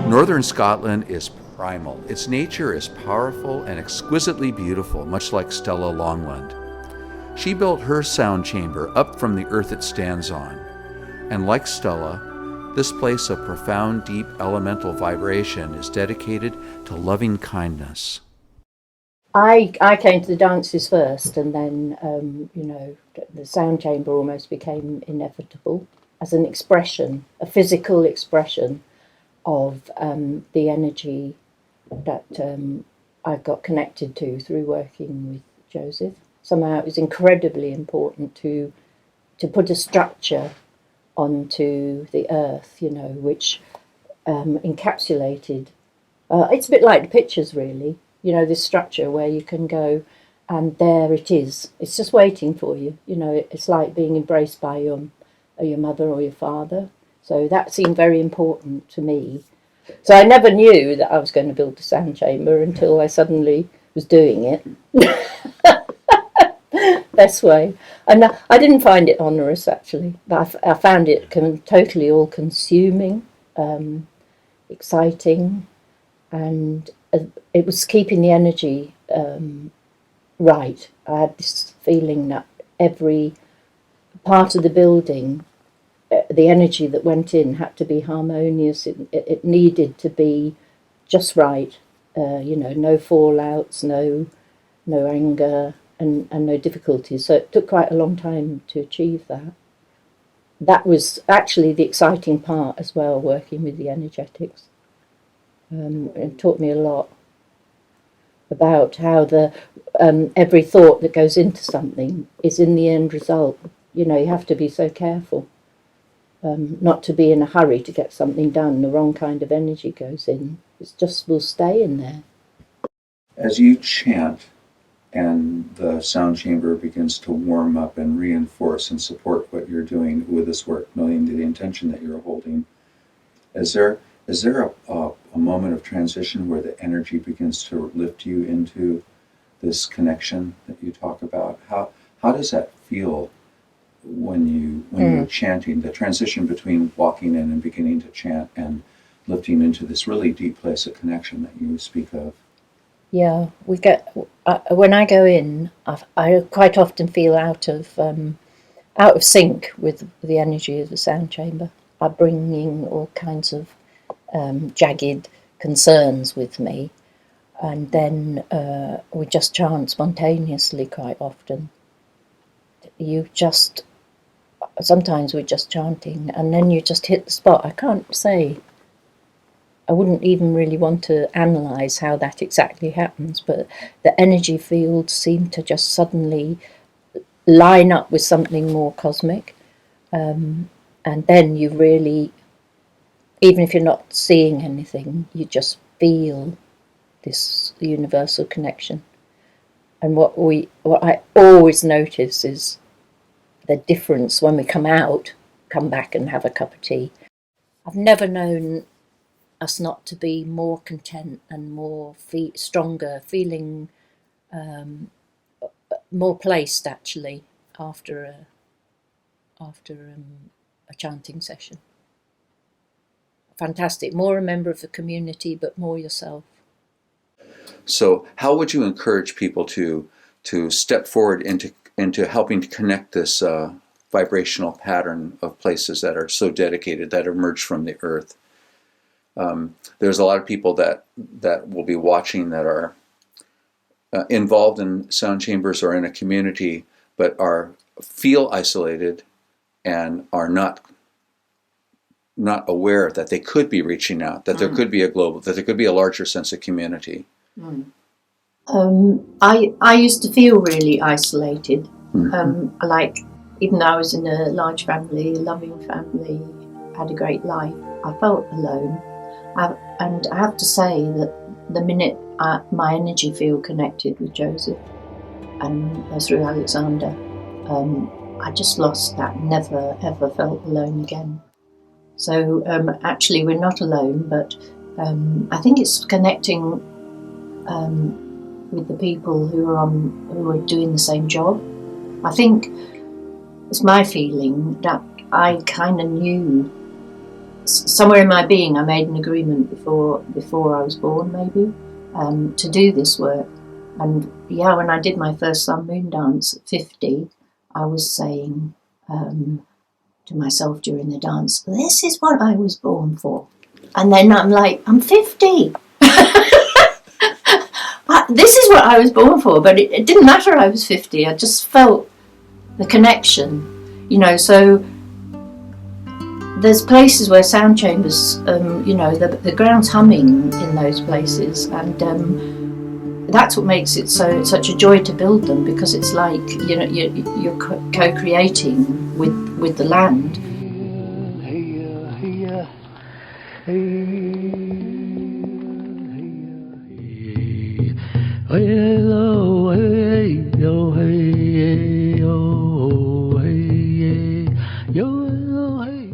Northern Scotland is primal. Its nature is powerful and exquisitely beautiful, much like Stella Longland. She built her sound chamber up from the earth it stands on. And like Stella, this place of profound, deep elemental vibration is dedicated to loving kindness. I came to the dances first, and then, the sound chamber almost became inevitable as an expression, a physical expression of the energy that I got connected to through working with Joseph. Somehow it was incredibly important to put a structure onto the earth, which encapsulated. It's a bit like the pictures, really. This structure where you can go, and there it is. It's just waiting for you. It's like being embraced by your mother or your father. So that seemed very important to me. So I never knew that I was going to build a sound chamber until I suddenly was doing it. Best way. And I didn't find it onerous, actually, but I found it totally all-consuming, exciting, and it was keeping the energy right. I had this feeling that every part of the building, the energy that went in had to be harmonious. It needed to be just right. No fallouts, no anger, and no difficulties. So it took quite a long time to achieve that. That was actually the exciting part as well, working with the energetics. It taught me a lot about how every thought that goes into something is in the end result. You have to be so careful not to be in a hurry to get something done. The wrong kind of energy goes in. It just will stay in there. As you chant and the sound chamber begins to warm up and reinforce and support what you're doing with this work, knowing the intention that you're holding, is there a moment of transition where the energy begins to lift you into this connection that you talk about? How does that feel when you're chanting, the transition between walking in and beginning to chant and lifting into this really deep place of connection that you speak of? Yeah, we get when I go in, I quite often feel out of sync with the energy of the sound chamber. I'm bringing all kinds of jagged concerns with me, and then we just chant spontaneously quite often. Sometimes we're just chanting, and then you just hit the spot. I can't say. I wouldn't even really want to analyse how that exactly happens, but the energy fields seem to just suddenly line up with something more cosmic, and then you really, even if you're not seeing anything, you just feel this universal connection. And what I always notice is the difference when we come back and have a cup of tea. I've never known us not to be more content and more stronger, feeling more placed actually after a chanting session. Fantastic. More a member of the community, but more yourself. So how would you encourage people to step forward into helping to connect this vibrational pattern of places that are so dedicated, that emerge from the earth? There's a lot of people that will be watching that are involved in sound chambers or in a community, but feel isolated and are not aware that they could be reaching out, that there could be that there could be a larger sense of community. I used to feel really isolated. Like, even though I was in a large family, a loving family, had a great life, I felt alone. And I have to say that the minute my energy field connected with Joseph and through Alexander, I just lost that, never ever felt alone again. So actually we're not alone, but I think it's connecting with the people who are doing the same job. I think it's my feeling that I kind of knew somewhere in my being. I made an agreement before I was born, maybe, to do this work. And yeah, when I did my first Sun Moon dance at 50, I was saying to myself during the dance, "This is what I was born for." And then I'm like, I'm 50. This is what I was born for. But it didn't matter I was 50. I just felt the connection, so there's places where sound chambers, the ground's humming in those places, and that's what makes it such a joy to build them, because it's like you're co-creating with the land. Yo, hey,